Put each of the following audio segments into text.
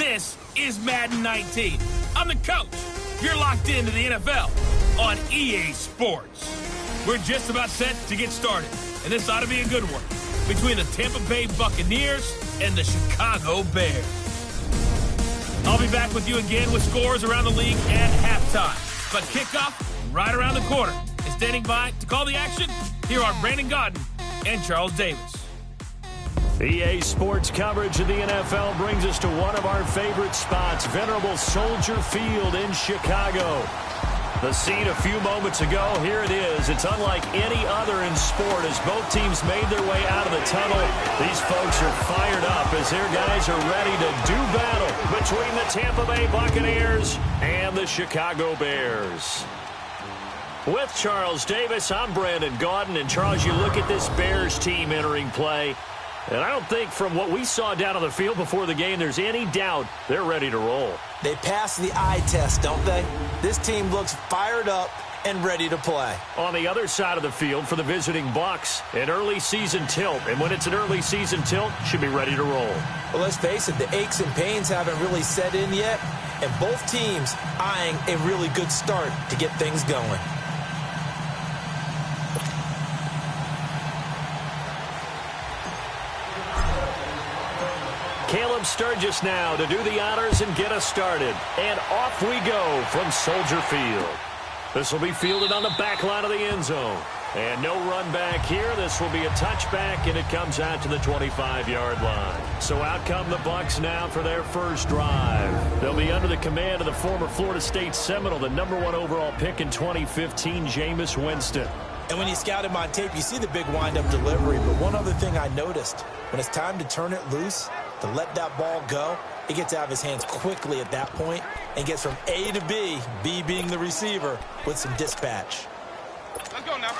This is Madden 19. I'm the coach. You're locked into the NFL on EA Sports. We're just about set to get started, and this ought to be a good one between the Tampa Bay Buccaneers and the Chicago Bears. I'll be back with you again with scores around the league at halftime. But kickoff right around the corner. And standing by to call the action, here are Brandon Gaudin and Charles Davis. EA Sports coverage of the NFL brings us to one of our favorite spots, venerable Soldier Field in Chicago. The scene a few moments ago, here it is. It's unlike any other in sport as both teams made their way out of the tunnel. These folks are fired up as their guys are ready to do battle between the Tampa Bay Buccaneers and the Chicago Bears. With Charles Davis, I'm Brandon Gaudin. And Charles, you look at this Bears team entering play, and I don't think from what we saw down on the field before the game there's any doubt they're ready to roll. They pass the eye test, don't they? This team looks fired up and ready to play. On the other side of the field for the visiting Bucs, an early season tilt. And when it's an early season tilt, should be ready to roll. Well, let's face it, the aches and pains haven't really set in yet, and both teams eyeing a really good start to get things going. Caleb Sturgis now to do the honors and get us started. And off we go from Soldier Field. This will be fielded on the back line of the end zone. And no run back here. This will be a touchback, and it comes out to the 25-yard line. So out come the Bucs now for their first drive. They'll be under the command of the former Florida State Seminole, the #1 overall pick in 2015, Jameis Winston. And when you scout him on tape, you see the big wind-up delivery. But one other thing I noticed, when it's time to turn it loose, to let that ball go, it gets out of his hands quickly at that point and gets from A to B, B being the receiver, with some dispatch. Let's go now.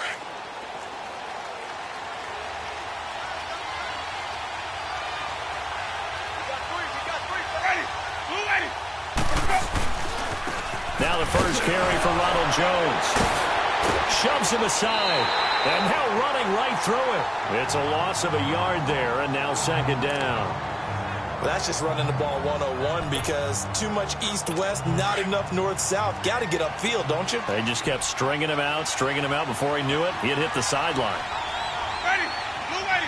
Now the first carry for Ronald Jones. Shoves him aside. And now running right through it. It's a loss of a yard there, and now second down. Well, that's just running the ball 101 because too much east-west, not enough north-south. Got to get upfield, don't you? They just kept stringing him out. Before he knew it, he had hit the sideline. Ready. Blue ready.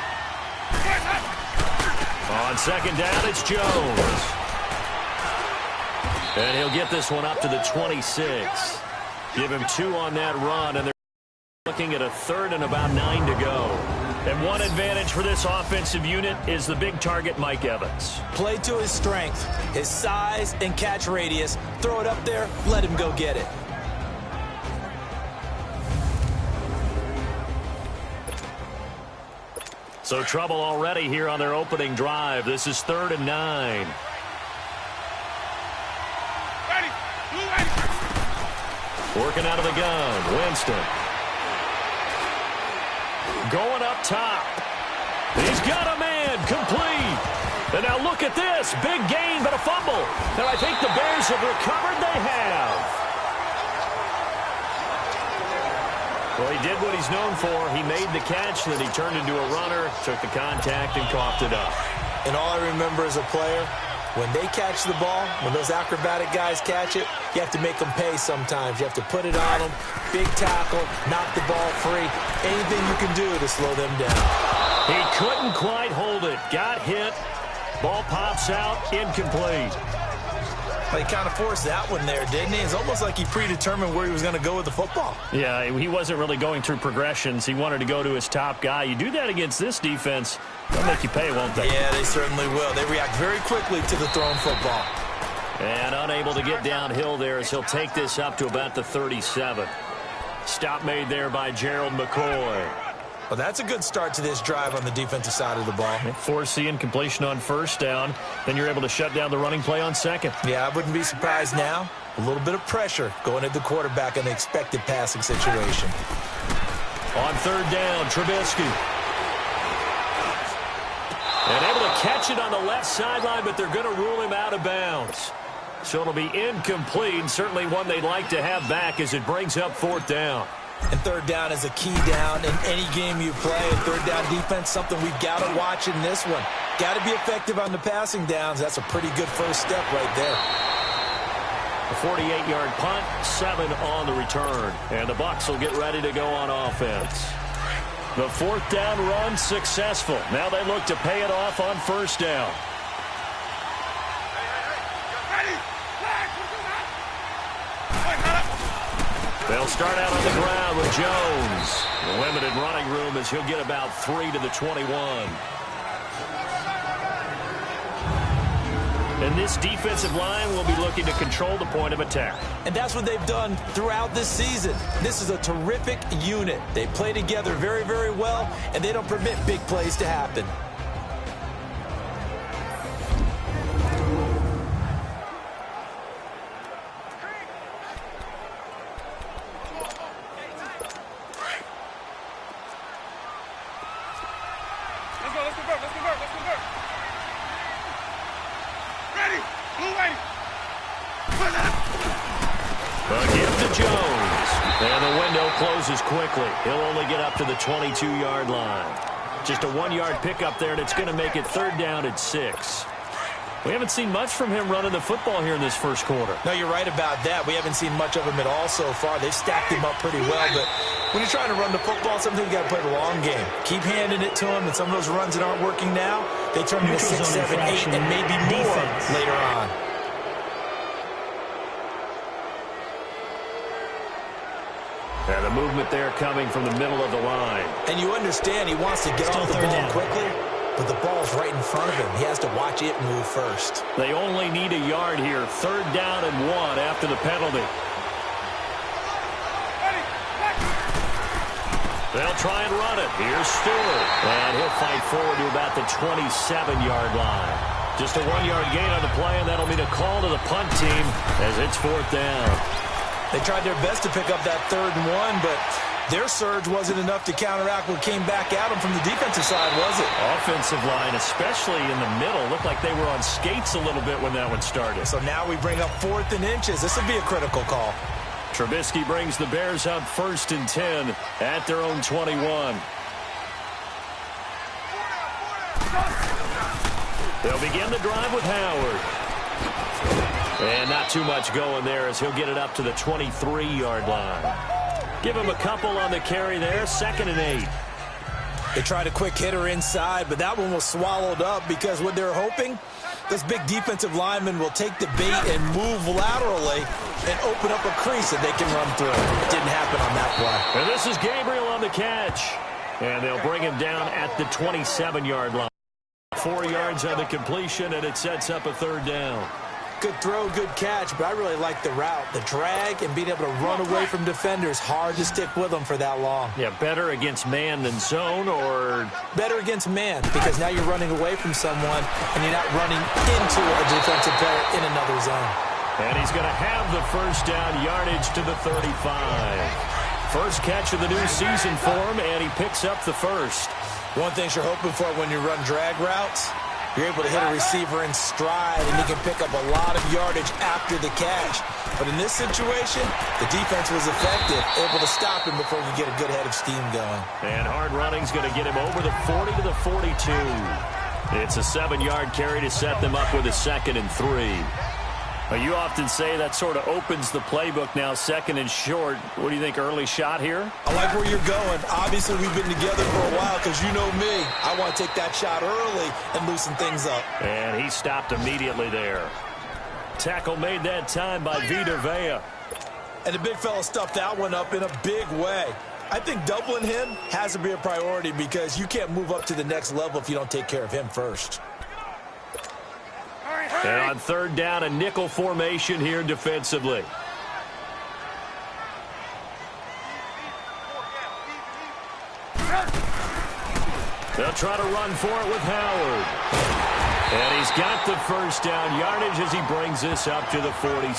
On second down, it's Jones. And he'll get this one up to the 26. Give him 2 on that run, and they're looking at a third and about 9 to go. And one advantage for this offensive unit is the big target, Mike Evans. Play to his strength, his size and catch radius. Throw it up there, let him go get it. So trouble already here on their opening drive. This is 3rd and 9. Ready. Blue ready. Working out of the gun, Winston. Going up top. He's got a man, complete. And now look at this, big gain but a fumble. And I think the Bears have recovered. They have. Well, he did what he's known for. He made the catch, then he turned into a runner, took the contact, and coughed it up. And all I remember as a player, when they catch the ball, when those acrobatic guys catch it, you have to make them pay sometimes. You have to put it on them, big tackle, knock the ball free. Anything you can do to slow them down. He couldn't quite hold it. Got hit. Ball pops out, incomplete. He kind of forced that one there, didn't he? It's almost like he predetermined where he was going to go with the football. Yeah, he wasn't really going through progressions. He wanted to go to his top guy. You do that against this defense, they'll make you pay, won't they? Yeah, they certainly will. They react very quickly to the thrown football. And unable to get downhill there as he'll take this up to about the 37. Stop made there by Gerald McCoy. Well, that's a good start to this drive on the defensive side of the ball. Force the incompletion on first down. Then you're able to shut down the running play on second. Yeah, I wouldn't be surprised now. A little bit of pressure going at the quarterback in the expected passing situation. On third down, Trubisky. And able to catch it on the left sideline, but they're going to rule him out of bounds. So it'll be incomplete. Certainly one they'd like to have back as it brings up 4th down. And third down is a key down in any game you play. And third down defense, something we've got to watch in this one. Got to be effective on the passing downs. That's a pretty good first step right there. A 48-yard punt, 7 on the return. And the Bucs will get ready to go on offense. The fourth down run successful. Now they look to pay it off on first down. They'll start out on the ground with Jones. Limited running room as he'll get about 3 to the 21. And this defensive line will be looking to control the point of attack. And that's what they've done throughout this season. This is a terrific unit. They play together very, very well, and they don't permit big plays to happen. Closes quickly. He'll only get up to the 22-yard line. Just a 1-yard pickup there, and it's going to make it third down at 6. We haven't seen much from him running the football here in this first quarter. No, you're right about that. We haven't seen much of him at all so far. They've stacked him up pretty well, but when you're trying to run the football, sometimes you got to play the long game. Keep handing it to him, and some of those runs that aren't working now, they turn into 6, 7, 8, and maybe more later on. And the movement there coming from the middle of the line. And you understand he wants to get off the ball quickly, but the ball's right in front of him. He has to watch it move first. They only need a yard here. Third down and 1 after the penalty. They'll try and run it. Here's Stewart. And he'll fight forward to about the 27-yard line. Just a 1-yard gain on the play, and that'll mean a call to the punt team as it's fourth down. They tried their best to pick up that 3rd and 1, but their surge wasn't enough to counteract what came back at them from the defensive side, was it? Offensive line, especially in the middle, looked like they were on skates a little bit when that one started. So now we bring up 4th and inches. This will be a critical call. Trubisky brings the Bears up 1st and 10 at their own 21. They'll begin the drive with Howard. And not too much going there as he'll get it up to the 23-yard line. Give him a couple on the carry there, 2nd and 8. They tried a quick hitter inside, but that one was swallowed up because what they're hoping, this big defensive lineman will take the bait and move laterally and open up a crease that they can run through. It didn't happen on that play. And this is Gabriel on the catch. And they'll bring him down at the 27-yard line. 4 yards on the completion, and it sets up a third down. Good throw, good catch, but I really like the route. The drag and being able to run away from defenders. Hard to stick with them for that long. Yeah, better against man than zone, or? Better against man, because now you're running away from someone and you're not running into a defensive player in another zone. And he's going to have the first down, yardage to the 35. First catch of the new season for him, and he picks up the first. One thing you're hoping for when you run drag routes, you're able to hit a receiver in stride, and you can pick up a lot of yardage after the catch. But in this situation, the defense was effective, able to stop him before you get a good head of steam going. And hard running's going to get him over the 40 to the 42. It's a 7-yard carry to set them up with a 2nd and 3. You often say that sort of opens the playbook now, 2nd and short. What do you think, early shot here? I like where you're going. Obviously, we've been together for a while because you know me. I want to take that shot early and loosen things up. And he stopped immediately there. Tackle made that time by Vita Vea. And the big fella stuffed that one up in a big way. I think doubling him has to be a priority because you can't move up to the next level if you don't take care of him first. And on third down, a nickel formation here defensively. They'll try to run for it with Howard. And he's got the first down yardage as he brings this up to the 47.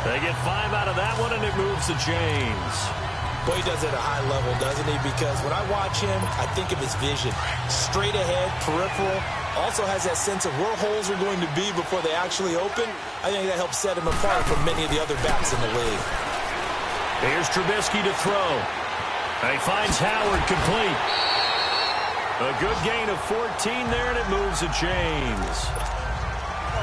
They get 5 out of that one, and it moves the chains. Boy, he does it at a high level, doesn't he? Because when I watch him, I think of his vision. Straight ahead, peripheral. Also has that sense of where holes are going to be before they actually open. I think that helps set him apart from many of the other backs in the league. Here's Trubisky to throw. And he finds Howard complete. A good gain of 14 there, and it moves the chains.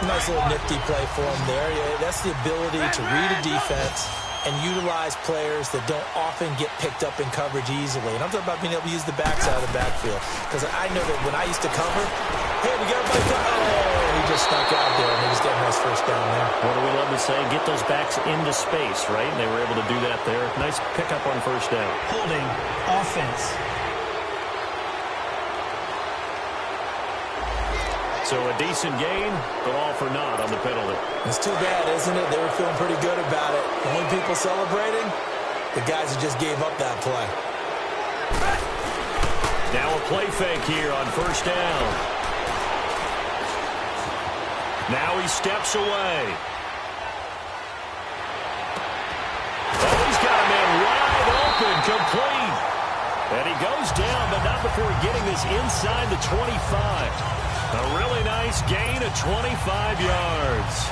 Nice little nifty play for him there. Yeah, that's the ability to read a defense and utilize players that don't often get picked up in coverage easily. And I'm talking about being able to use the backside of the backfield. Because I know that when I used to cover, hey, we got everybody covered. Oh, he just snuck out there, and he just got a nice first down there. What do we love to say? Get those backs into space, right? And they were able to do that there. Nice pickup on first down. Holding offense. So a decent gain, but all for naught on the penalty. It's too bad, isn't it? They were feeling pretty good about it. The only people celebrating, the guys who just gave up that play. Now a play fake here on first down. Now he steps away. Oh, he's got a man wide open, complete. And he goes down, but not before getting this inside the 25. A really nice gain of 25 yards.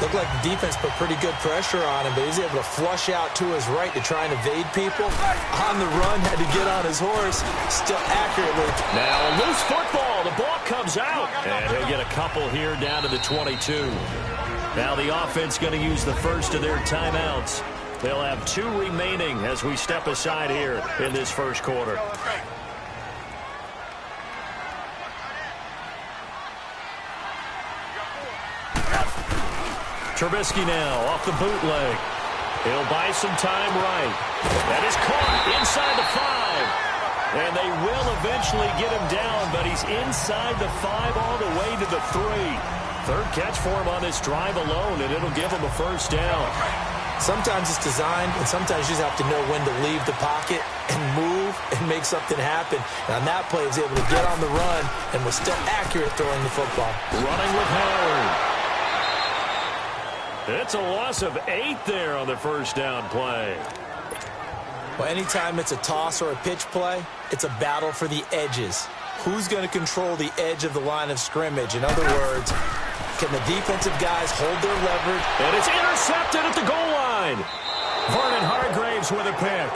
Looked like the defense put pretty good pressure on him, but he was able to flush out to his right to try and evade people. On the run, had to get on his horse, still accurately. Now a loose football. The ball comes out. And he'll get a couple here down to the 22. Now the offense going to use the first of their timeouts. They'll have 2 remaining as we step aside here in this first quarter. Trubisky now off the bootleg. He'll buy some time right. That is caught inside the 5. And they will eventually get him down, but he's inside the 5 all the way to the 3. Third catch for him on this drive alone, and it'll give him a first down. Sometimes it's designed, and sometimes you just have to know when to leave the pocket and move and make something happen. And on that play, he was able to get on the run and was still accurate throwing the football. Running with Howard. It's a loss of 8 there on the first down play. Well, anytime it's a toss or a pitch play, it's a battle for the edges. Who's going to control the edge of the line of scrimmage? In other words, can the defensive guys hold their leverage? And it's intercepted at the goal line. Vernon Hargreaves with a pick.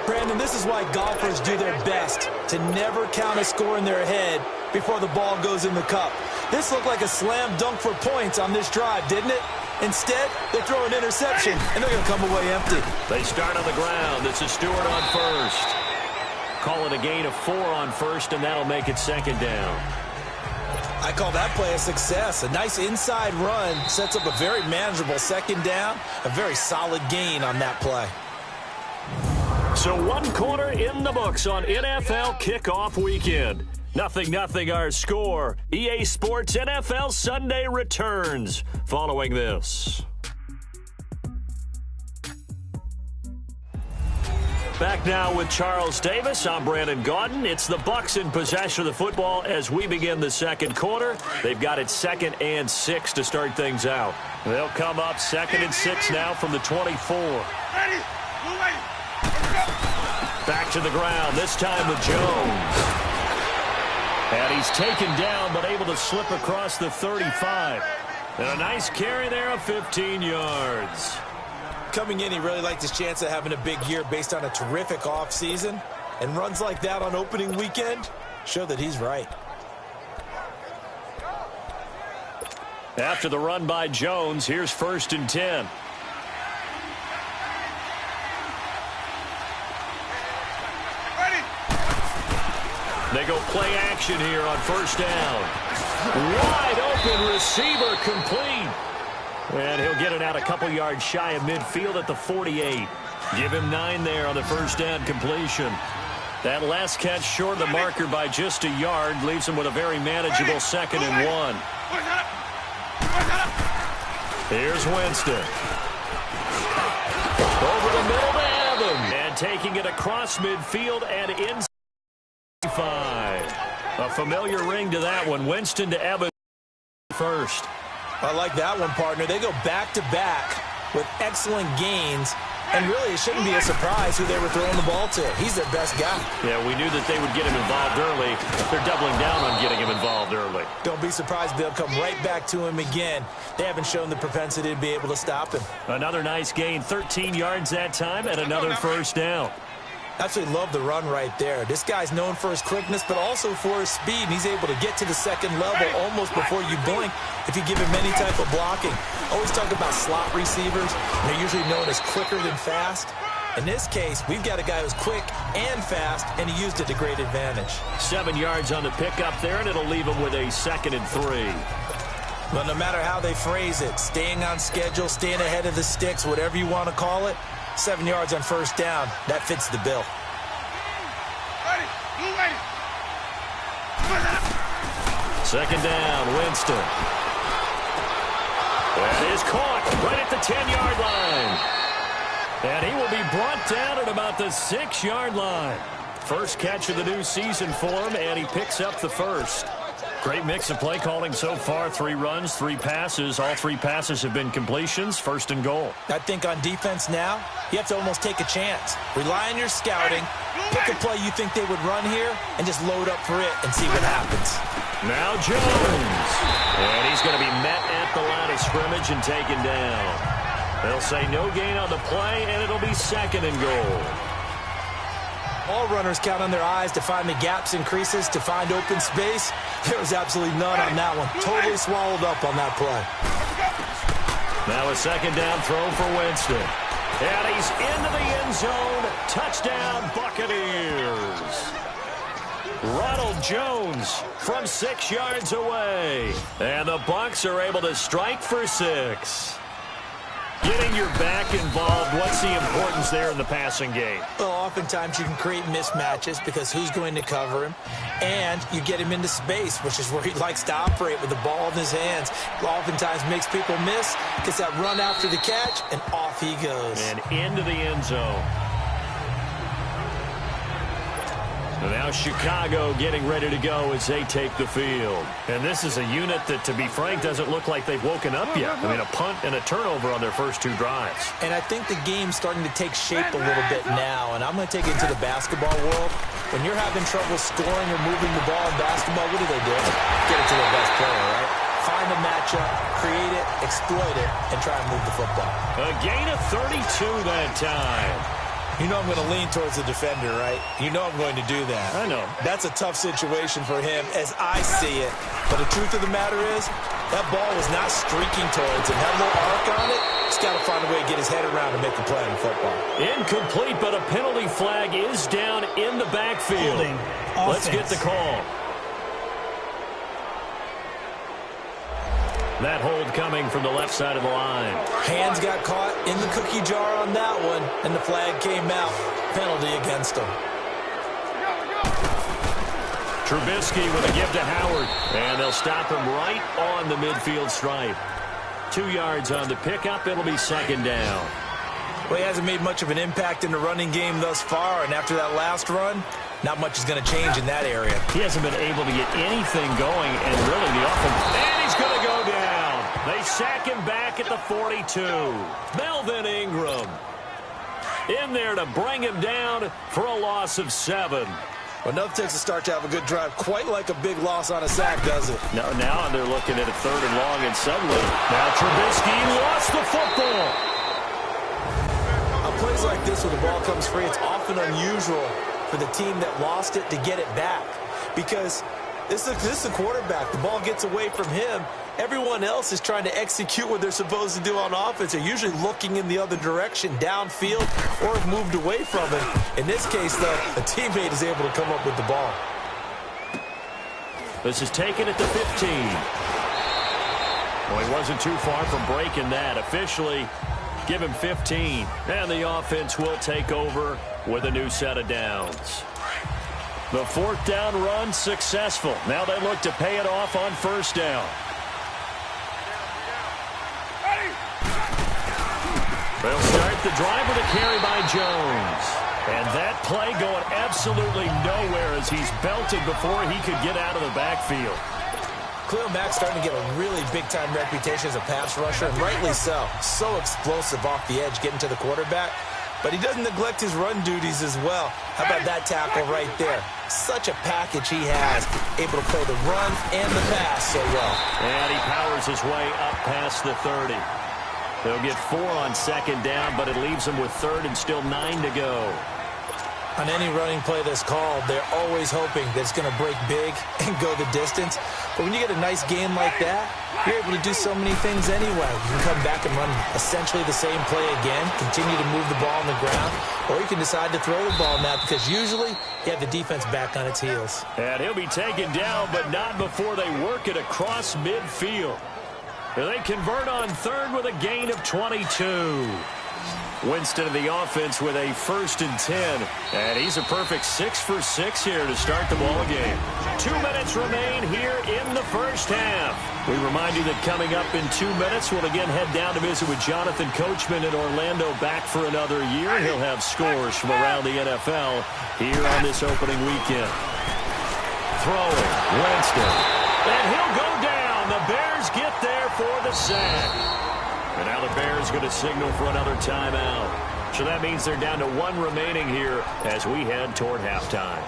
Brandon, this is why golfers do their best to never count a score in their head before the ball goes in the cup. This looked like a slam dunk for points on this drive, didn't it? Instead, they throw an interception, and they're going to come away empty. They start on the ground. This is Stewart on first. Call it a gain of 4 on first, and that'll make it second down. I call that play a success. A nice inside run sets up a very manageable second down, a very solid gain on that play. So 1 quarter in the books on NFL kickoff weekend. 0-0 our score. EA Sports NFL Sunday returns following this. Back now with Charles Davis. I'm Brandon Gaudin. It's the Bucs in possession of the football as we begin the second quarter. They've got it 2nd and 6 to start things out. They'll come up 2nd and 6 now from the 24. Ready? Blue ready. Back to the ground, this time with Jones. And he's taken down, but able to slip across the 35. And a nice carry there of 15 yards. Coming in, he really liked his chance of having a big year based on a terrific offseason. And runs like that on opening weekend show that he's right. After the run by Jones, here's 1st and 10. They go play action here on first down. Wide open receiver complete. And he'll get it out a couple yards shy of midfield at the 48. Give him 9 there on the first down completion. That last catch short of the marker by just a yard leaves him with a very manageable 2nd and 1. Here's Winston. Over the middle to Evans. And taking it across midfield and inside. 5. A familiar ring to that one. Winston to Evans first. I like that one, partner. They go back-to-back with excellent gains, and really it shouldn't be a surprise who they were throwing the ball to. He's their best guy. Yeah, we knew that they would get him involved early. They're doubling down on getting him involved early. Don't be surprised they'll come right back to him again. They haven't shown the propensity to be able to stop him. Another nice gain, 13 yards that time, and another first down. Absolutely love the run right there. This guy's known for his quickness, but also for his speed. And he's able to get to the second level almost before you blink if you give him any type of blocking. Always talk about slot receivers. They're usually known as quicker than fast. In this case, we've got a guy who's quick and fast, and he used it to great advantage. 7 yards on the pickup there, and it'll leave him with a 2nd and 3. But no matter how they phrase it, staying on schedule, staying ahead of the sticks, whatever you want to call it, 7 yards on first down, that fits the bill. Second down, Winston. That is caught right at the 10-yard line. And he will be brought down at about the 6-yard line. First catch of the new season for him, and he picks up the first. Great mix of play calling so far. 3 runs, 3 passes. All 3 passes have been completions. 1st and goal. I think on defense now, you have to almost take a chance. Rely on your scouting. Pick a play you think they would run here and just load up for it and see what happens. Now Jones. And he's going to be met at the line of scrimmage and taken down. They'll say no gain on the play, and it'll be 2nd and goal. All runners count on their eyes to find the gaps and creases, to find open space. There was absolutely none on that one. Totally swallowed up on that play. Now a 2nd down throw for Winston. And he's into the end zone. Touchdown, Buccaneers. Ronald Jones from 6 yards away. And the Bucs are able to strike for 6. Getting your back involved, what's the importance there in the passing game? Well, oftentimes you can create mismatches because who's going to cover him? And you get him into space, which is where he likes to operate with the ball in his hands. Oftentimes makes people miss, gets that run after the catch, and off he goes. And into the end zone. So now Chicago getting ready to go as they take the field. And this is a unit that, to be frank, doesn't look like they've woken up yet. I mean, a punt and a turnover on their first 2 drives. And I think the game's starting to take shape a little bit now. And I'm going to take it into the basketball world. When you're having trouble scoring or moving the ball in basketball, what do? Get it to their best player, right? Find a matchup, create it, exploit it, and try and move the football. A gain of 32 that time. You know I'm going to lean towards the defender, right? You know I'm going to do that. I know. That's a tough situation for him as I see it. But the truth of the matter is, that ball was not streaking towards him. Had a little arc on it. He's got to find a way to get his head around and make a play in football. Incomplete, but a penalty flag is down in the backfield. Let's get the call. That hold coming from the left side of the line. Hands got caught in the cookie jar on that one, and the flag came out. Penalty against him. Trubisky with a give to Howard, and they'll stop him right on the midfield stripe. 2 yards on the pickup. It'll be 2nd down. Well, he hasn't made much of an impact in the running game thus far, and after that last run, not much is going to change in that area. He hasn't been able to get anything going, and really the offense. And he's going to go down. They sack him back at the 42. Melvin Ingram in there to bring him down for a loss of 7. Well, nothing takes a start to have a good drive quite like a big loss on a sack, does it? Now they're looking at a 3rd and long, and suddenly now Trubisky lost the football. On plays like this where the ball comes free, it's often unusual for the team that lost it to get it back, because this is the quarterback. The ball gets away from him. Everyone else is trying to execute what they're supposed to do on offense. They're usually looking in the other direction, downfield, or have moved away from it. In this case, though, a teammate is able to come up with the ball. This is taken at the 15. Well, he wasn't too far from breaking that. Officially, give him 15. And the offense will take over with a new set of downs. The 4th down run successful. Now they look to pay it off on 1st down. They'll start the drive with a carry by Jones. And that play going absolutely nowhere as he's belted before he could get out of the backfield. Khalil Mack's starting to get a really big-time reputation as a pass rusher, and rightly so. So explosive off the edge, getting to the quarterback. But he doesn't neglect his run duties as well. How about that tackle right there? Such a package he has, able to play the run and the pass so well. And he powers his way up past the 30. They'll get 4 on 2nd down, but it leaves them with 3rd and still 9 to go. On any running play that's called, they're always hoping that it's going to break big and go the distance. But when you get a nice game like that, you're able to do so many things anyway. You can come back and run essentially the same play again, continue to move the ball on the ground, or you can decide to throw the ball now because usually you have the defense back on its heels. And he'll be taken down, but not before they work it across midfield. They convert on third with a gain of 22. Winston of the offense with a 1st and 10. And he's a perfect 6 for 6 here to start the ball game. 2 minutes remain here in the first half. We remind you that coming up in 2 minutes, we'll again head down to visit with Jonathan Coachman in Orlando, back for another year. He'll have scores from around the NFL here on this opening weekend. Throwing, Winston. And he'll go down. The Bears get there for the sack. And now the Bears going to signal for another timeout. So that means they're down to 1 remaining here as we head toward halftime.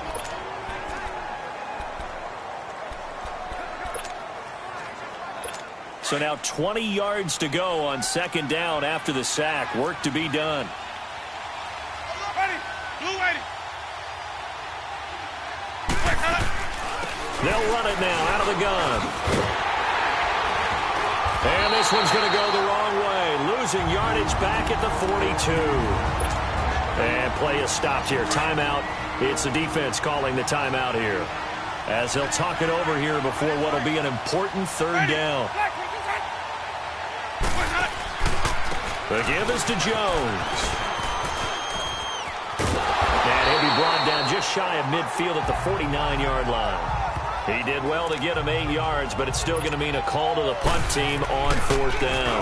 So now 20 yards to go on 2nd down after the sack. Work to be done. They'll run it now out of the gun. And this one's going to go the wrong way. Losing yardage back at the 42. And play is stopped here. Timeout. It's the defense calling the timeout here, as they'll talk it over here before what will be an important 3rd down. The give is to Jones. And he'll be brought down just shy of midfield at the 49-yard line. He did well to get him 8 yards, but it's still going to mean a call to the punt team on 4th down.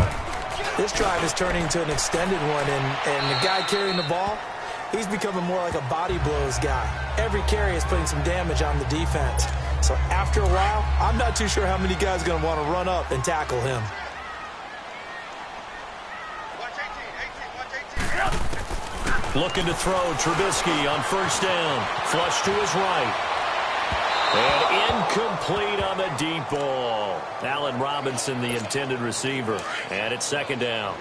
This drive is turning into an extended one, and the guy carrying the ball, he's becoming more like a body blows guy. Every carry is putting some damage on the defense. So after a while, I'm not too sure how many guys are going to want to run up and tackle him. Looking to throw, Trubisky on 1st down. Flush to his right. And incomplete on the deep ball. Allen Robinson, the intended receiver. And it's 2nd down.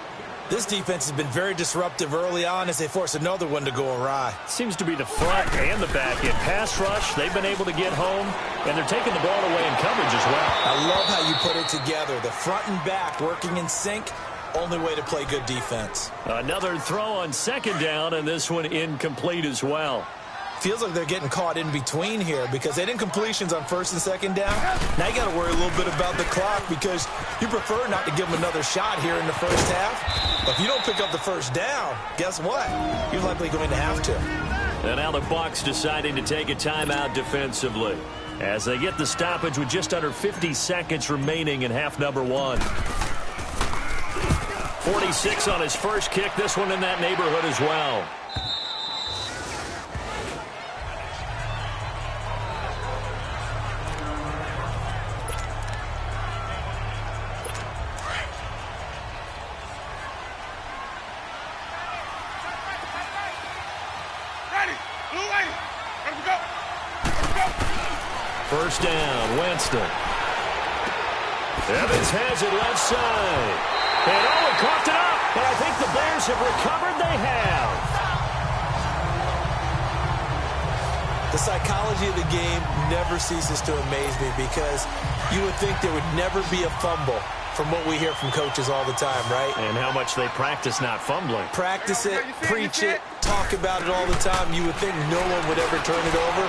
This defense has been very disruptive early on as they force another one to go awry. Seems to be the front and the back end. Pass rush, they've been able to get home, and they're taking the ball away in coverage as well. I love how you put it together. The front and back working in sync. Only way to play good defense. Another throw on 2nd down, and this one incomplete as well. Feels like they're getting caught in between here because they didn't completions on 1st and 2nd down. Now you got to worry a little bit about the clock because you prefer not to give them another shot here in the first half. But if you don't pick up the 1st down, guess what? You're likely going to have to. And now the Bucs deciding to take a timeout defensively as they get the stoppage with just under 50 seconds remaining in half number 1. 46 on his first kick. This one in that neighborhood as well. First down, Winston. Evans has it left side. And Owen coughed it up. And I think the Bears have recovered. They have. The psychology of the game never ceases to amaze me because you would think there would never be a fumble from what we hear from coaches all the time, right? And how much they practice not fumbling. Practice it, preach it, talk about it all the time. You would think no one would ever turn it over.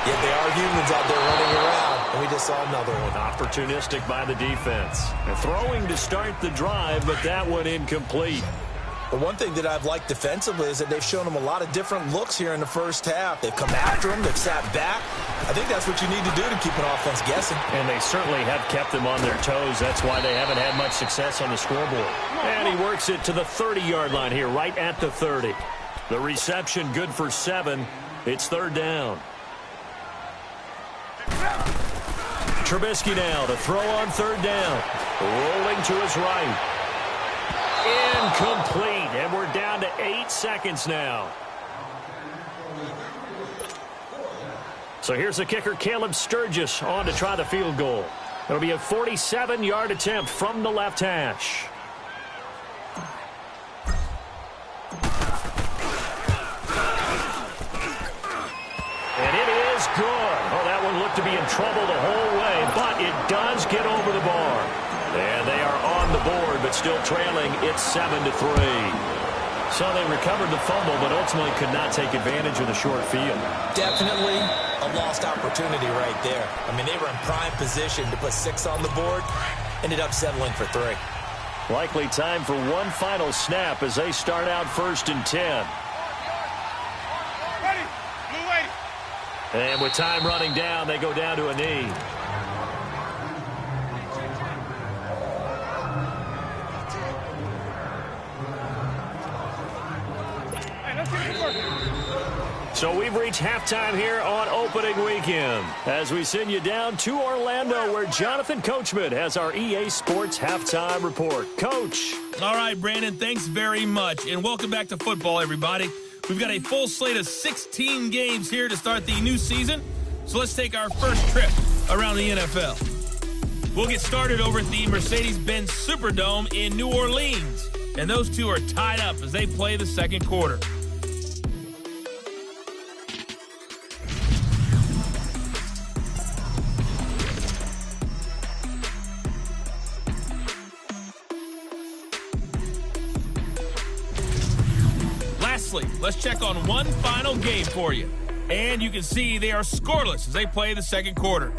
Yet they are humans out there running around, and we just saw another one. Opportunistic by the defense. And throwing to start the drive, but that one incomplete. The one thing that I've liked defensively is that they've shown them a lot of different looks here in the first half. They've come after them. They've sat back. I think that's what you need to do to keep an offense guessing. And they certainly have kept them on their toes. That's why they haven't had much success on the scoreboard. And he works it to the 30-yard line here, right at the 30. The reception good for 7. It's 3rd down. Trubisky now to throw on 3rd down. Rolling to his right. Incomplete, and we're down to 8 seconds now. So here's the kicker, Caleb Sturgis, on to try the field goal. It'll be a 47-yard attempt from the left hash. is good. Oh, that one looked to be in trouble the whole way, but it does get over the bar. And they are on the board, but still trailing. It's 7-3. So they recovered the fumble, but ultimately could not take advantage of the short field. Definitely a lost opportunity right there. I mean, they were in prime position to put 6 on the board. Ended up settling for 3. Likely time for one final snap as they start out 1st and 10. And with time running down, they go down to a knee. So we've reached halftime here on opening weekend as we send you down to Orlando where Jonathan Coachman has our EA Sports halftime report. Coach. All right, Brandon, thanks very much. And welcome back to football, everybody. We've got a full slate of 16 games here to start the new season. So let's take our first trip around the NFL. We'll get started over at the Mercedes-Benz Superdome in New Orleans. And those two are tied up as they play the second quarter. Lastly, let's check on one final game for you. And you can see they are scoreless as they play the second quarter.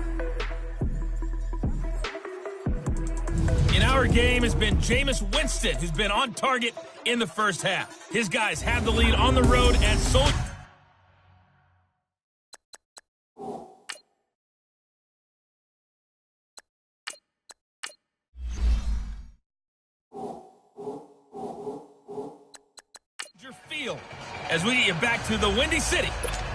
In our game has been Jameis Winston, who's been on target in the first half. His guys have the lead on the road at Soldier. Field as we get you back to the Windy City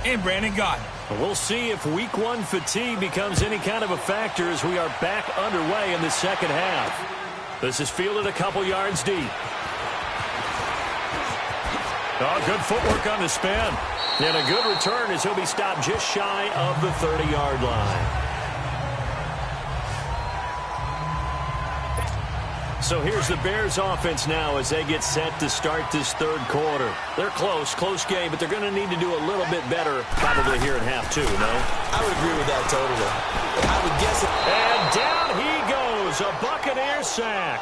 and Brandon Gaudin. We'll see if week 1 fatigue becomes any kind of a factor as we are back underway in the second half. This is fielded a couple yards deep. Oh, good footwork on the spin. And a good return as he'll be stopped just shy of the 30-yard line. So here's the Bears offense now as they get set to start this third quarter. They're close game, but they're going to need to do a little bit better probably here in half 2, no? I would agree with that totally. I would guess it. And down he goes, a Buccaneers sack.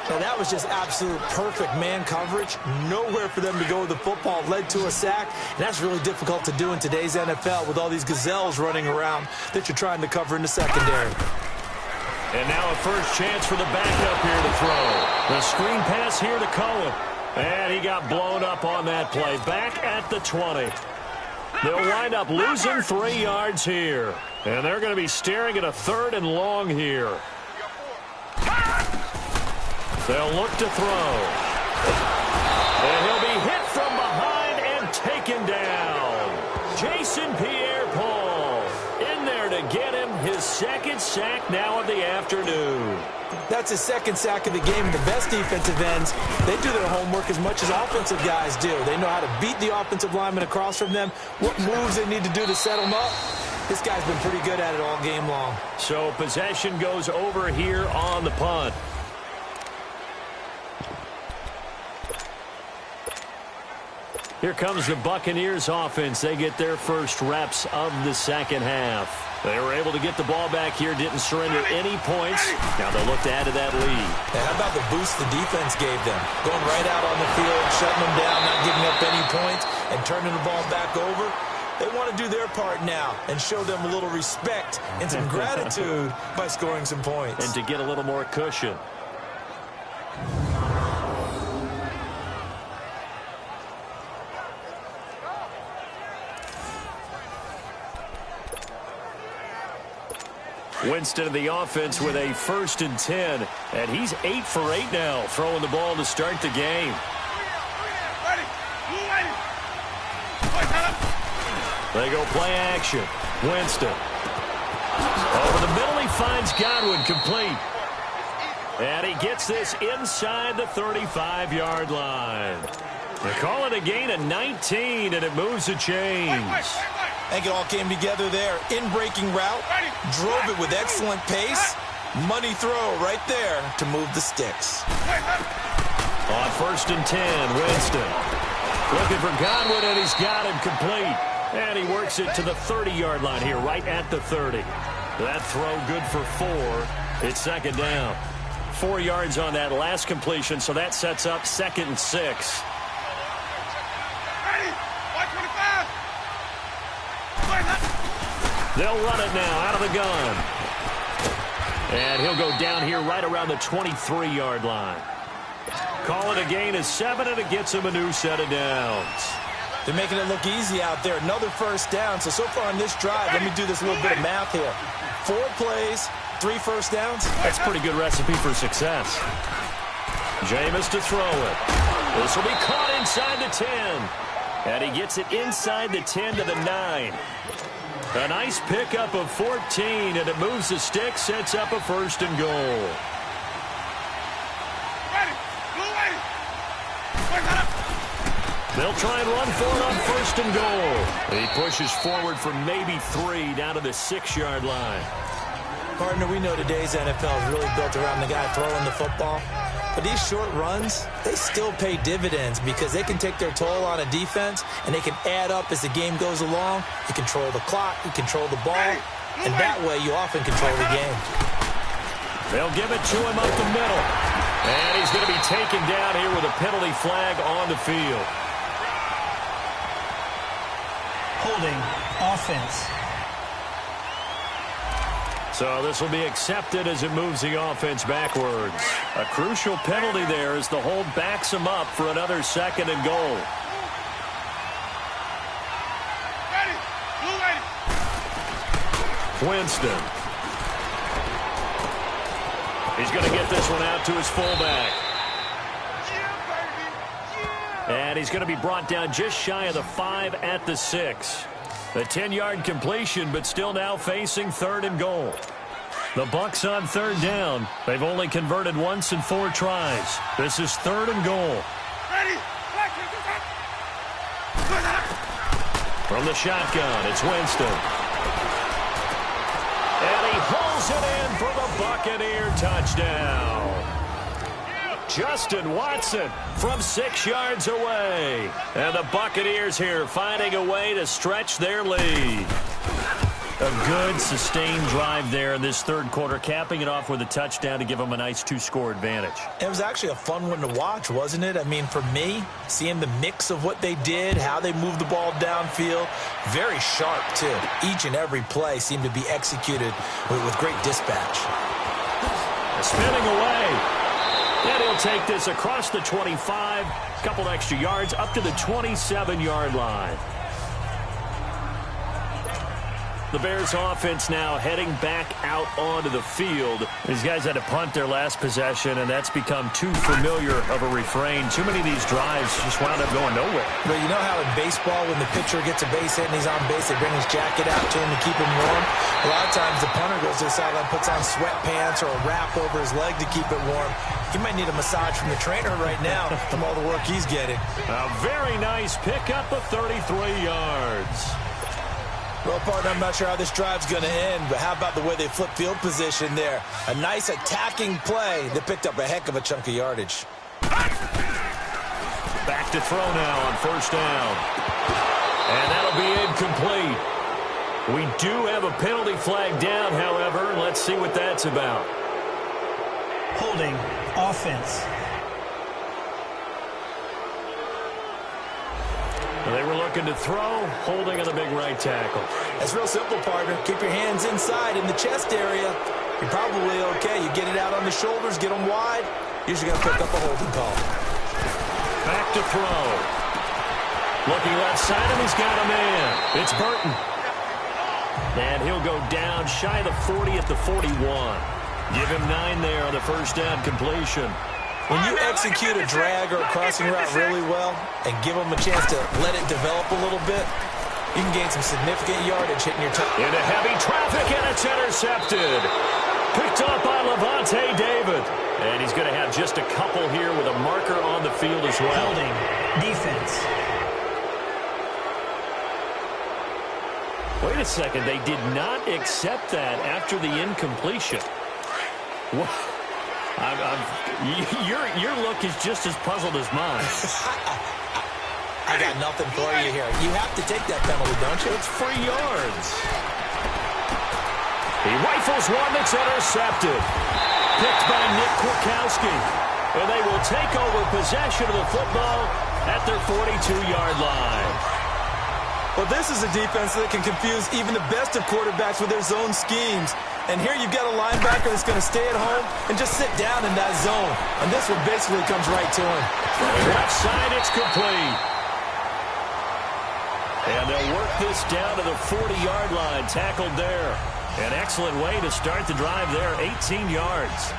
Now that was just absolute perfect man coverage. Nowhere for them to go with the football. Led to a sack. And that's really difficult to do in today's NFL with all these gazelles running around that you're trying to cover in the secondary. And now a first chance for the backup here to throw. The screen pass here to Cohen. And he got blown up on that play. Back at the 20. They'll wind up losing 3 yards here. And they're going to be staring at a 3rd and long here. They'll look to throw. And he'll be hit from behind and taken down. Jason Pierre-Paul in there to get him his second sack now of the afternoon. That's his second sack of the game. The best defensive ends, they do their homework as much as offensive guys do. They know how to beat the offensive lineman across from them, what moves they need to do to set them up. This guy's been pretty good at it all game long. So possession goes over here on the punt. Here comes the Buccaneers offense. They get their first reps of the second half. They were able to get the ball back here, didn't surrender any points. Now they'll look to add to that lead. And how about the boost the defense gave them? Going right out on the field, shutting them down, not giving up any points, and turning the ball back over. They want to do their part now and show them a little respect and some gratitude by scoring some points. And to get a little more cushion. Winston of the offense with a 1st and 10. And he's 8 for 8 now, throwing the ball to start the game. They go play action. Winston. Over the middle, he finds Godwin complete. And he gets this inside the 35-yard line. They call it a gain of 19, and it moves the chains. I think it all came together there. In-breaking route, drove it with excellent pace. Money throw right there to move the sticks. On 1st and 10, Winston. Looking for Godwin, and he's got him complete. And he works it to the 30-yard line here, right at the 30. That throw good for 4. It's second down. 4 yards on that last completion, so that sets up 2nd and 6. Ready? 125. They'll run it now out of the gun. And he'll go down here right around the 23-yard line. Call it a gain of 7, and it gets him a new set of downs. They're making it look easy out there. Another first down. So far on this drive, let me do this little bit of math here. 4 plays, 3 first downs. That's a pretty good recipe for success. Jameis to throw it. This will be caught inside the 10. And he gets it inside the 10 to the 9. A nice pickup of 14, and it moves the stick, sets up a 1st and goal. They'll try and run for it on 1st and goal. He pushes forward for maybe 3 down to the 6-yard line. Partner, we know today's NFL is really built around the guy throwing the football. But these short runs, they still pay dividends because they can take their toll on a defense, and they can add up as the game goes along. You control the clock, you control the ball, and that way you often control the game. They'll give it to him up the middle. And he's going to be taken down here with a penalty flag on the field. Holding offense. So this will be accepted as it moves the offense backwards. A crucial penalty there as the hold backs him up for another 2nd and goal. Winston. He's going to get this one out to his fullback. And he's going to be brought down just shy of the 5 at the 6. The 10-yard completion, but still now facing 3rd and goal. The Bucs on 3rd down. They've only converted once in 4 tries. This is 3rd and goal. From the shotgun, it's Winston. And he hauls it in for the Buccaneer touchdown. Justin Watson from 6 yards away. And the Buccaneers here finding a way to stretch their lead. A good, sustained drive there in this 3rd quarter, capping it off with a touchdown to give them a nice 2-score advantage. It was actually a fun one to watch, wasn't it? I mean, for me, seeing the mix of what they did, how they moved the ball downfield, very sharp, too. Each and every play seemed to be executed with great dispatch. Spinning away. And he'll take this across the 25, a couple extra yards, up to the 27-yard line. The Bears offense now heading back out onto the field. These guys had to punt their last possession, and that's become too familiar of a refrain. Too many of these drives just wound up going nowhere. But you know how in baseball, when the pitcher gets a base hit and he's on base, they bring his jacket out to him to keep him warm? A lot of times the punter goes to the sideline, puts on sweatpants or a wrap over his leg to keep it warm. He might need a massage from the trainer right now from all the work he's getting. A very nice pickup of 33 yards. Well, partner, I'm not sure how this drive's going to end, but how about the way they flip field position there? A nice attacking play that picked up a heck of a chunk of yardage. Back to throw now on 1st down. And that'll be incomplete. We do have a penalty flag down, however. Let's see what that's about. Holding offense. They were looking to throw, holding on the big right tackle. That's real simple, partner. Keep your hands inside in the chest area. You're probably okay. You get it out on the shoulders, get them wide. Usually going to pick up a holding call. Back to throw. Looking left side, and he's got a man. It's Burton. And he'll go down shy of the 40 at the 41. Give him 9 there on the 1st down completion. When you execute a drag or a crossing route really well and give them a chance to let it develop a little bit, you can gain some significant yardage hitting your top. Into heavy traffic, and it's intercepted. Picked up by Levante David. And he's going to have just a couple here with a marker on the field as well. Holding defense. Wait a second. They did not accept that after the incompletion. What? Your look is just as puzzled as mine. I got nothing for you here. You have to take that penalty, don't you? It's free yards. He rifles one that's intercepted. Picked by Nick Kwiatkowski. And they will take over possession of the football at their 42-yard line. Well, this is a defense that can confuse even the best of quarterbacks with their zone schemes. And here you've got a linebacker that's going to stay at home and just sit down in that zone. And this one basically comes right to him. Left side, it's complete. And they'll work this down to the 40-yard line, tackled there. An excellent way to start the drive there, 18 yards.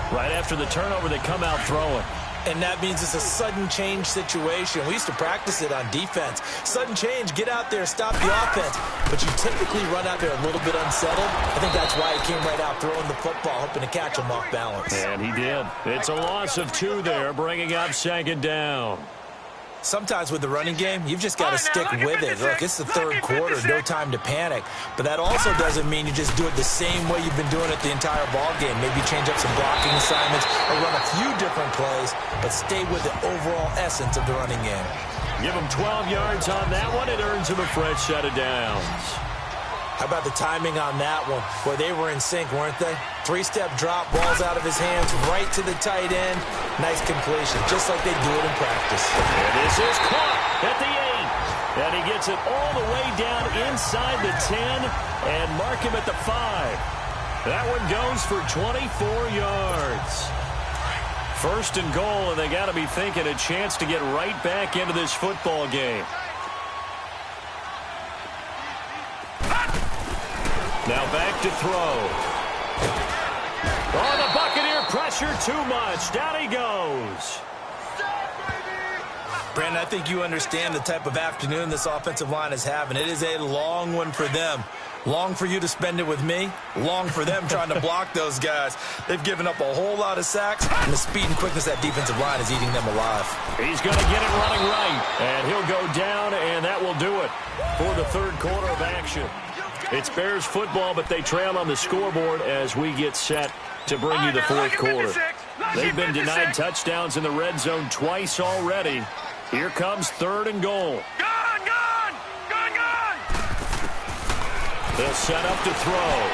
Right after the turnover, they come out throwing. And that means it's a sudden change situation. We used to practice it on defense. Sudden change, get out there, stop the offense. But you typically run out there a little bit unsettled. I think that's why he came right out throwing the football, hoping to catch him off balance. And he did. It's a loss of 2 there, bringing up second down. Sometimes with the running game, you've just got to stick with it. Look, it's the third quarter, no time to panic. But that also doesn't mean you just do it the same way you've been doing it the entire ball game. Maybe change up some blocking assignments or run a few different plays, but stay with the overall essence of the running game. Give him 12 yards on that one. It earns him a fresh set of downs. How about the timing on that one? Boy, they were in sync, weren't they? 3-step drop, balls out of his hands, right to the tight end. Nice completion, just like they do it in practice. And this is caught at the 8. And he gets it all the way down inside the 10 and mark him at the 5. That one goes for 24 yards. First and goal, and they got to be thinking a chance to get right back into this football game. Now back to throw. Oh, the Buccaneer pressure too much. Down he goes. Brandon, I think you understand the type of afternoon this offensive line is having. It is a long one for them. Long for you to spend it with me. Long for them trying to block those guys. They've given up a whole lot of sacks, and the speed and quickness of that defensive line is eating them alive. He's going to get it running right, and he'll go down, and that will do it for the third quarter of action. It's Bears football, but they trail on the scoreboard as we get set to bring you the fourth quarter. They've been denied touchdowns in the red zone twice already. Here comes third and goal. Gone! They'll set up to throw.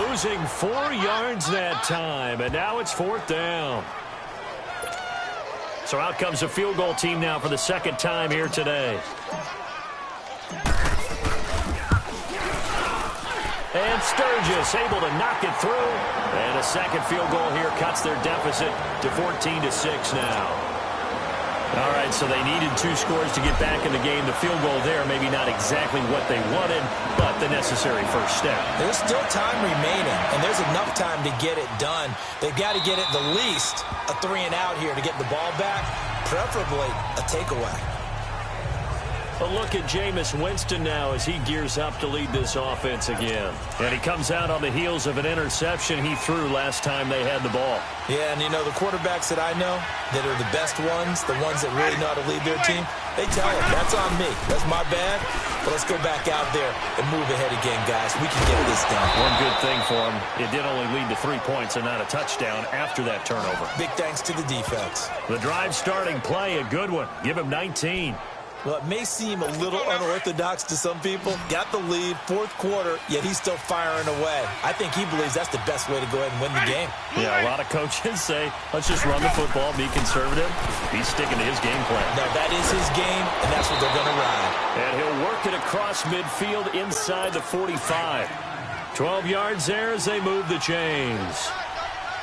Losing 4 yards that time, and now it's fourth down. So out comes a field goal team now for the second time here today. And Sturgis able to knock it through. And a second field goal here cuts their deficit to 14-6 now. All right, so they needed 2 scores to get back in the game. The field goal there, maybe not exactly what they wanted, but the necessary first step. There's still time remaining, and there's enough time to get it done. They've got to get it the least a 3-and-out here to get the ball back, preferably a takeaway. A look at Jameis Winston now as he gears up to lead this offense again. And he comes out on the heels of an interception he threw last time they had the ball. Yeah, and you know, the quarterbacks that I know that are the best ones, the ones that really know how to lead their team, they tell them, that's on me. That's my bad. But let's go back out there and move ahead again, guys. We can get this done. One good thing for him, it did only lead to 3 points and not a touchdown after that turnover. Big thanks to the defense. The drive starting play, a good one. Give him 19. Well, it may seem a little unorthodox to some people. Got the lead, fourth quarter, yet he's still firing away. I think he believes that's the best way to go ahead and win the game. Yeah, a lot of coaches say, let's just run the football, be conservative. He's sticking to his game plan. No, that is his game, and that's what they're going to ride. And he'll work it across midfield inside the 45. 12 yards there as they move the chains.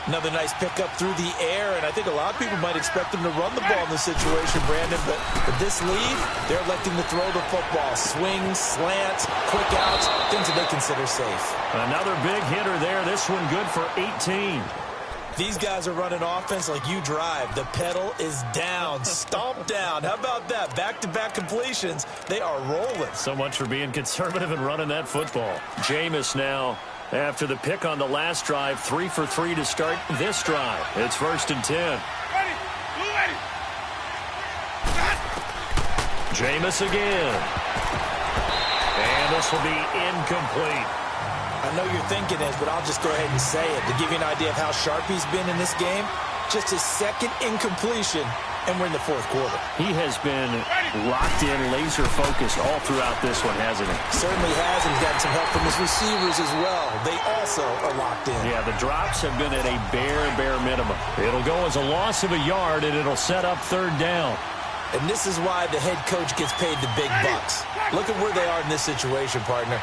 Another nice pickup through the air, and I think a lot of people might expect him to run the ball in this situation, Brandon, but with this lead, they're electing to throw the football. Swings, slants, quick outs, things that they consider safe. Another big hitter there. This one good for 18. These guys are running offense like you drive. The pedal is down, stomp down. How about that? Back-to-back completions. They are rolling. So much for being conservative and running that football. Jameis now, after the pick on the last drive, 3 for 3 to start this drive. It's 1st and 10. Ready. Jameis again. And this will be incomplete. I know you're thinking it, but I'll just go ahead and say it. To give you an idea of how sharp he's been in this game, just his second incompletion and we're in the fourth quarter. He has been locked in, laser-focused all throughout this one, hasn't he? Certainly has, and he's gotten some help from his receivers as well. They also are locked in. Yeah, the drops have been at a bare minimum. It'll go as a loss of a yard, and it'll set up third down. And this is why the head coach gets paid the big bucks. Look at where they are in this situation, partner.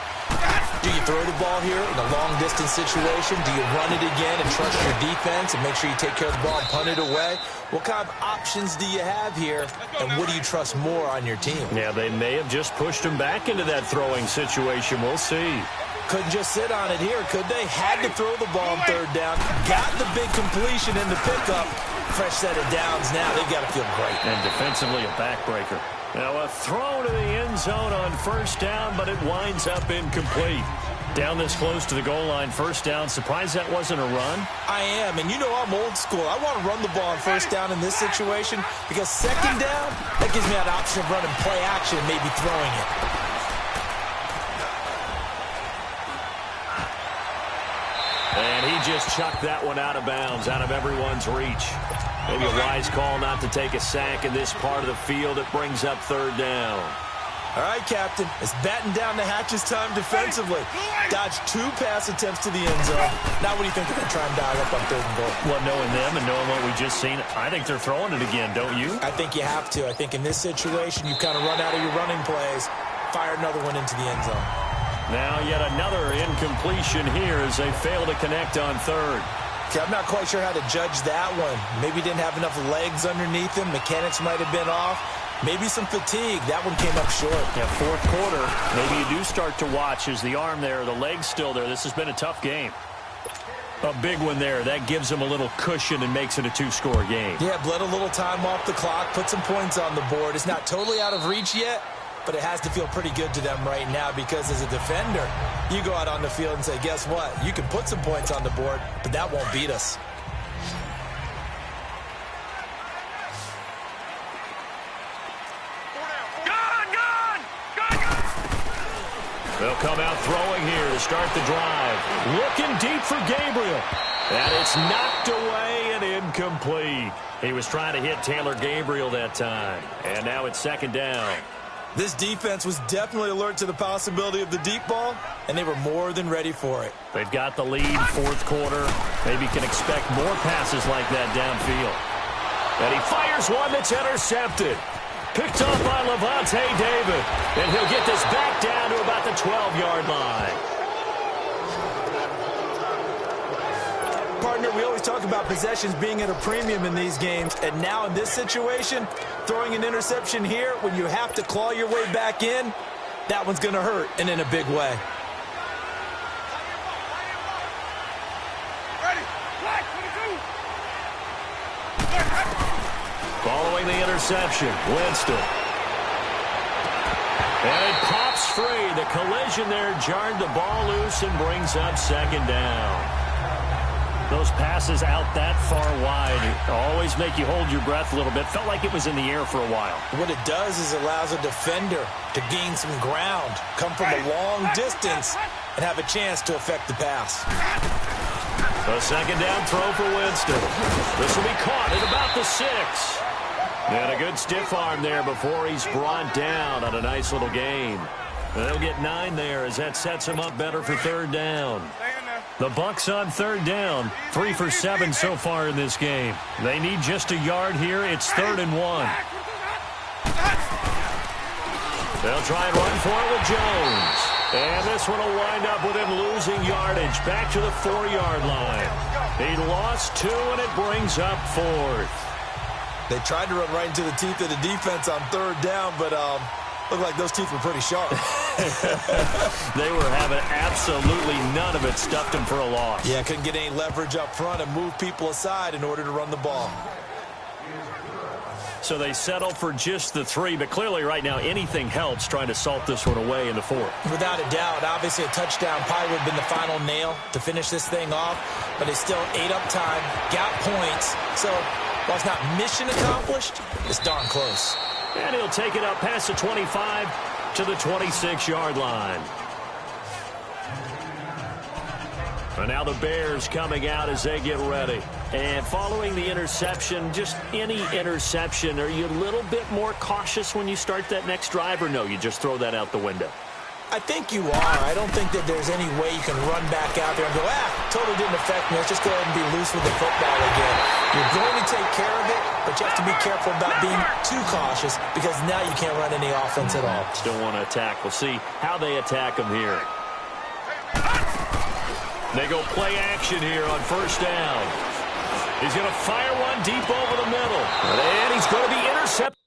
Do you throw the ball here in a long-distance situation? Do you run it again and trust your defense and make sure you take care of the ball and punt it away? What kind of options do you have here, and what do you trust more on your team? Yeah, they may have just pushed him back into that throwing situation. We'll see. Couldn't just sit on it here, could they? Had to throw the ball on third down. Got the big completion in the pickup. Fresh set of downs now. They've got to feel great. And defensively, a backbreaker. Now a throw to the end zone on first down, but it winds up incomplete. Down this close to the goal line, first down. Surprised that wasn't a run? I am, and you know I'm old school. I want to run the ball on first down in this situation because second down, that gives me that option of running play action and maybe throwing it. And he just chucked that one out of bounds, out of everyone's reach. Maybe a wise call not to take a sack in this part of the field. It brings up third down. All right, Captain. It's batten down the hatches time defensively. Dodged 2 pass attempts to the end zone. Now what do you think they're going to try and dial up on third and goal? Well, knowing them and knowing what we just seen, I think they're throwing it again, don't you? I think you have to. I think in this situation, you kind of run out of your running plays, fire another one into the end zone. Now yet another incompletion here as they fail to connect on third. Okay, I'm not quite sure how to judge that one. Maybe didn't have enough legs underneath him. Mechanics might have been off. Maybe some fatigue. That one came up short. Yeah, fourth quarter. Maybe you do start to watch. Is the arm there, the leg's still there? This has been a tough game. A big one there. That gives them a little cushion and makes it a 2-score game. Yeah, bled a little time off the clock, put some points on the board. It's not totally out of reach yet, but it has to feel pretty good to them right now because as a defender, you go out on the field and say, guess what? You can put some points on the board, but that won't beat us. They'll come out throwing here to start the drive. Looking deep for Gabriel. And it's knocked away and incomplete. He was trying to hit Taylor Gabriel that time. And now it's second down. This defense was definitely alert to the possibility of the deep ball, and they were more than ready for it. They've got the lead, fourth quarter. Maybe can expect more passes like that downfield. And he fires one that's intercepted. Picked off by Levante David. And he'll get this back down to about the 12-yard line. Partner, we always talk about possessions being at a premium in these games. And now in this situation, throwing an interception here when you have to claw your way back in, that one's going to hurt, and in a big way. Following the interception, Winston. And it pops free. The collision there jarred the ball loose and brings up second down. Those passes out that far wide always make you hold your breath a little bit. Felt like it was in the air for a while. What it does is it allows a defender to gain some ground, come from a long distance, and have a chance to affect the pass. A second down throw for Winston. This will be caught at about the 6. And a good stiff arm there before he's brought down on a nice little gain. And they'll get 9 there as that sets him up better for third down. The Bucs on third down, 3 for 7 so far in this game. They need just a yard here. It's 3rd and 1. They'll try and run for it with Jones. And this one will wind up with him losing yardage back to the 4-yard line. He lost 2, and it brings up 4th. They tried to run right into the teeth of the defense on third down, but looked like those teeth were pretty sharp. They were having absolutely none of it. Stuffed them for a loss. Yeah, couldn't get any leverage up front and move people aside in order to run the ball. So they settle for just the 3, but clearly right now anything helps trying to salt this one away in the 4th. Without a doubt, obviously a touchdown probably would have been the final nail to finish this thing off, but it's still ate up time, got points, so while it's not mission accomplished, it's darn close. And he'll take it up past the 25 to the 26-yard line. And now the Bears coming out as they get ready. And following the interception, just any interception, are you a little bit more cautious when you start that next drive, or no, you just throw that out the window? I think you are. I don't think that there's any way you can run back out there and go, totally didn't affect me. Let's just go ahead and be loose with the football again. You're going to take care of it, but you have to be careful about being too cautious because now you can't run any offense at all. Still want to attack. We'll see how they attack them here. They go play action here on first down. He's going to fire one deep over the middle. And he's going to be intercepted.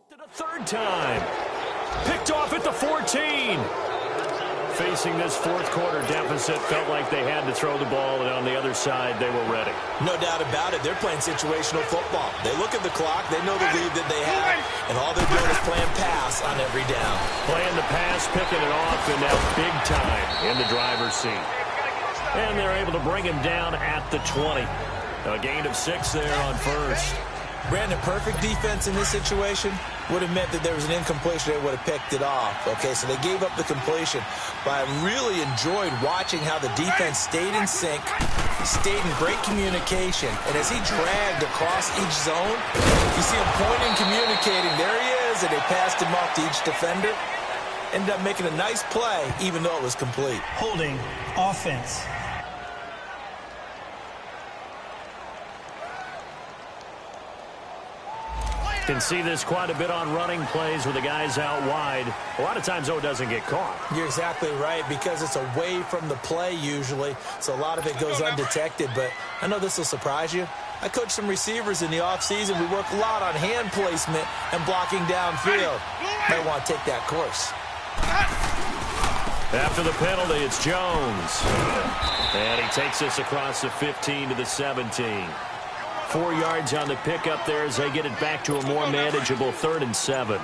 The third time. Picked off at the 14. Facing this fourth quarter deficit, felt like they had to throw the ball, and on the other side, they were ready. No doubt about it. They're playing situational football. They look at the clock, they know the lead that they have, and all they're doing is playing pass on every down. Playing the pass, picking it off, and now big time in the driver's seat. And they're able to bring him down at the 20. A gain of 6 there on first. Brandon, perfect defense in this situation would have meant that there was an incompletion. They would have picked it off. Okay, so they gave up the completion. But I really enjoyed watching how the defense stayed in sync, stayed in great communication. And as he dragged across each zone, you see him pointing, communicating. There he is, and they passed him off to each defender. Ended up making a nice play, even though it was complete. Holding offense. Can see this quite a bit on running plays with the guys out wide. A lot of times, though, it doesn't get caught. You're exactly right, because it's away from the play usually, so a lot of it goes undetected. But I know this will surprise you. I coach some receivers in the offseason. We work a lot on hand placement and blocking downfield. Might want to take that course. After the penalty, it's Jones. And he takes this across the 15 to the 17. 4 yards on the pickup there as they get it back to a more manageable 3rd and 7.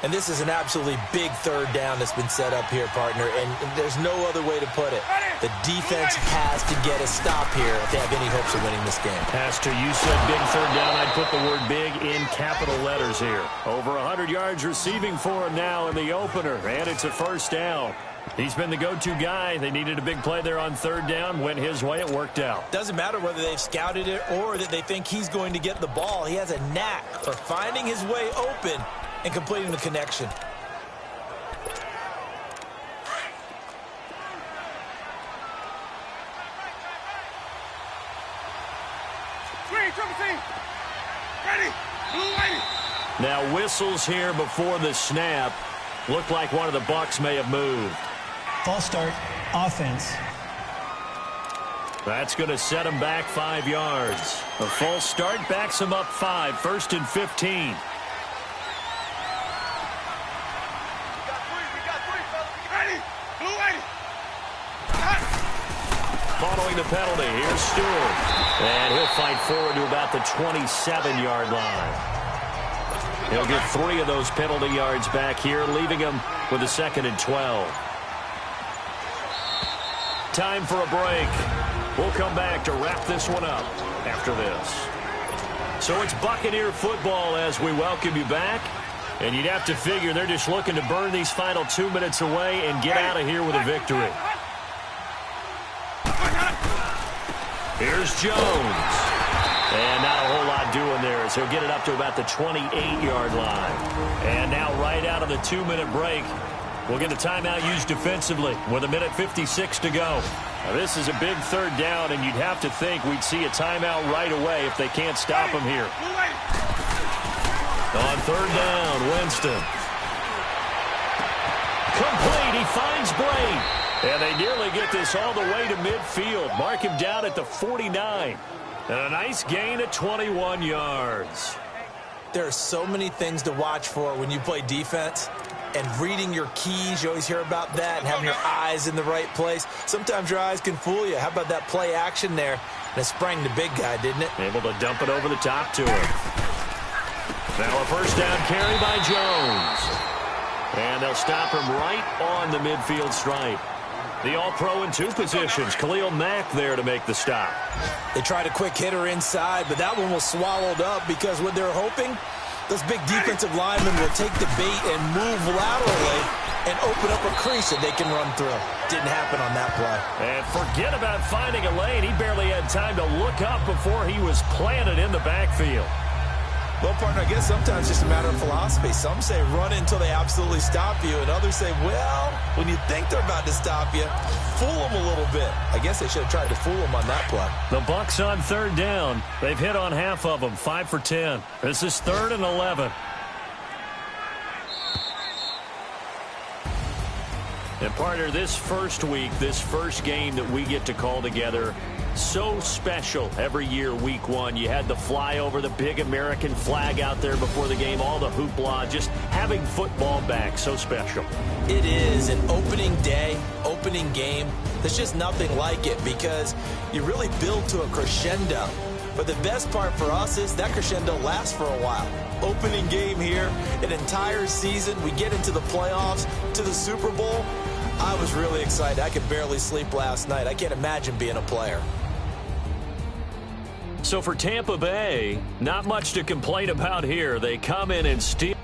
And this is an absolutely big third down that's been set up here, partner, and there's no other way to put it. The defense has to get a stop here if they have any hopes of winning this game. Pastor, you said big third down. I'd put the word big in capital letters here. Over 100 yards receiving for him now in the opener, and it's a first down. He's been the go-to guy. They needed a big play there on third down. Went his way. It worked out. Doesn't matter whether they've scouted it or that they think he's going to get the ball. He has a knack for finding his way open and completing the connection. Now whistles here before the snap. Looked like one of the Bucs may have moved. False start, offense. That's going to set him back 5 yards. A false start backs him up 5, 1st and 15. Following the penalty, here's Stewart. And he'll fight forward to about the 27-yard line. He'll get 3 of those penalty yards back here, leaving him with a 2nd and 12. Time for a break. We'll come back to wrap this one up after this. So it's Buccaneer football as we welcome you back. And you'd have to figure they're just looking to burn these final 2 minutes away and get out of here with a victory. Here's Jones. And not a whole lot doing there as he'll get it up to about the 28-yard line. And now right out of the 2-minute break, we'll get a timeout used defensively with 1:56 to go. Now this is a big third down, and you'd have to think we'd see a timeout right away if they can't stop him here. On third down, Winston. Complete. He finds Blade. And they nearly get this all the way to midfield. Mark him down at the 49. And a nice gain of 21 yards. There are so many things to watch for when you play defense. And reading your keys, you always hear about that, and having your eyes in the right place. Sometimes your eyes can fool you. How about that play action there? And it sprang the big guy, didn't it? Able to dump it over the top to him. Now a first down carry by Jones. And they'll stop him right on the midfield stripe. The All-Pro in 2 positions. Khalil Mack there to make the stop. They tried a quick hitter inside, but that one was swallowed up because what they're hoping Those big defensive linemen will take the bait and move laterally and open up a crease that they can run through. Didn't happen on that play. And forget about finding a lane. He barely had time to look up before he was planted in the backfield. Well, partner, I guess sometimes it's just a matter of philosophy. Some say run until they absolutely stop you, and others say, well, when you think they're about to stop you, fool them a little bit. I guess they should have tried to fool them on that play. The Bucs on third down. They've hit on half of them, 5 for 10. This is 3rd and 11. And partner, this first week, this first game that we get to call together, so special every year, week 1. You had the flyover, the big American flag out there before the game, all the hoopla, just having football back, so special. It is an opening day, opening game. There's just nothing like it because you really build to a crescendo. But the best part for us is that crescendo lasts for a while. Opening game here, an entire season. We get into the playoffs, to the Super Bowl. I was really excited. I could barely sleep last night. I can't imagine being a player. So for Tampa Bay, not much to complain about here. They come in and steal.